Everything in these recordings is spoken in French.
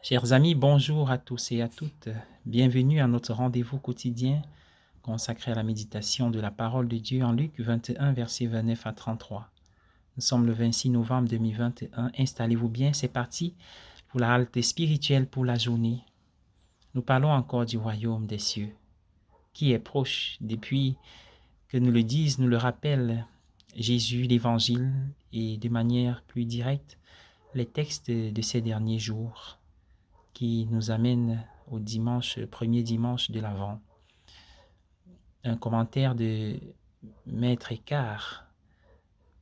Chers amis, bonjour à tous et à toutes. Bienvenue à notre rendez-vous quotidien consacré à la méditation de la parole de Dieu en Luc 21, versets 29 à 33. Nous sommes le 26 novembre 2021. Installez-vous bien, c'est parti pour la halte spirituelle pour la journée. Nous parlons encore du royaume des cieux, qui est proche depuis que nous le disent, nous le rappelle Jésus, l'Évangile et de manière plus directe, les textes de ces derniers jours qui nous amène au dimanche, premier dimanche de l'Avent. Un commentaire de Maître Eckhart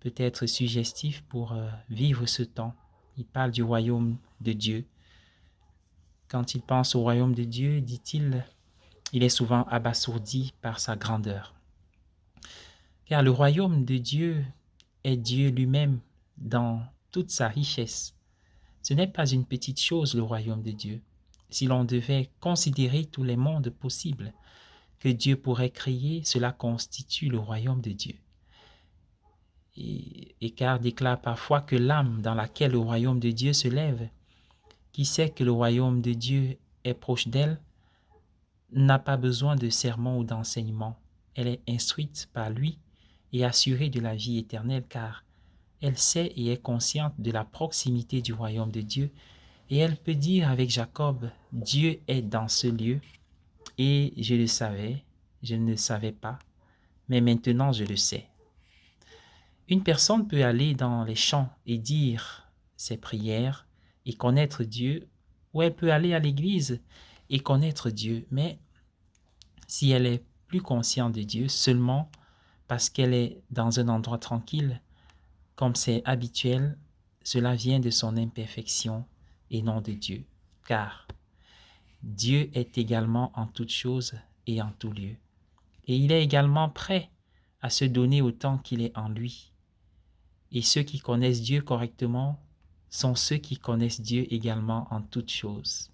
peut être suggestif pour vivre ce temps. Il parle du royaume de Dieu. Quand il pense au royaume de Dieu, dit-il, il est souvent abasourdi par sa grandeur. Car le royaume de Dieu est Dieu lui-même dans toute sa richesse. Ce n'est pas une petite chose, le royaume de Dieu. Si l'on devait considérer tous les mondes possibles que Dieu pourrait créer, cela constitue le royaume de Dieu. Et Eckhart déclare parfois que l'âme dans laquelle le royaume de Dieu se lève, qui sait que le royaume de Dieu est proche d'elle, n'a pas besoin de sermons ou d'enseignements. Elle est instruite par lui et assurée de la vie éternelle car elle sait et est consciente de la proximité du royaume de Dieu et elle peut dire avec Jacob, Dieu est dans ce lieu et je le savais, je ne le savais pas, mais maintenant je le sais. Une personne peut aller dans les champs et dire ses prières et connaître Dieu, ou elle peut aller à l'église et connaître Dieu, mais si elle est plus consciente de Dieu seulement parce qu'elle est dans un endroit tranquille, comme c'est habituel, cela vient de son imperfection et non de Dieu, car Dieu est également en toutes choses et en tout lieu. Et il est également prêt à se donner autant qu'il est en lui. Et ceux qui connaissent Dieu correctement sont ceux qui connaissent Dieu également en toutes choses.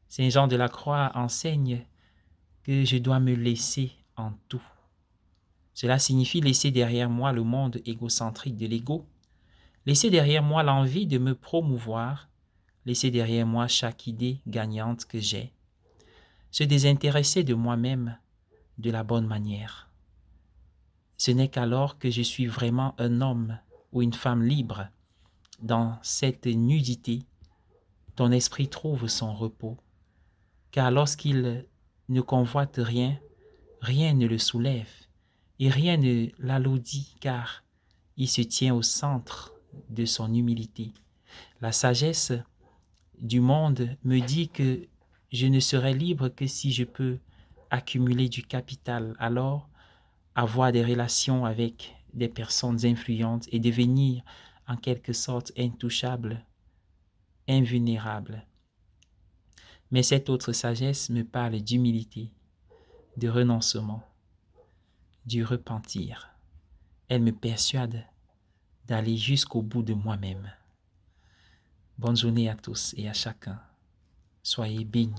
Saint Jean de la Croix enseigne que je dois me laisser en tout. Cela signifie laisser derrière moi le monde égocentrique de l'ego, laisser derrière moi l'envie de me promouvoir, laisser derrière moi chaque idée gagnante que j'ai, se désintéresser de moi-même de la bonne manière. Ce n'est qu'alors que je suis vraiment un homme ou une femme libre. Dans cette nudité, ton esprit trouve son repos, car lorsqu'il ne convoite rien, rien ne le soulève et rien ne l'alourdit, car il se tient au centre de son humilité. La sagesse du monde me dit que je ne serai libre que si je peux accumuler du capital, alors avoir des relations avec des personnes influentes et devenir en quelque sorte intouchable, invulnérable. Mais cette autre sagesse me parle d'humilité, de renoncement, du repentir. Elle me persuade d'aller jusqu'au bout de moi-même. Bonne journée à tous et à chacun. Soyez bénis.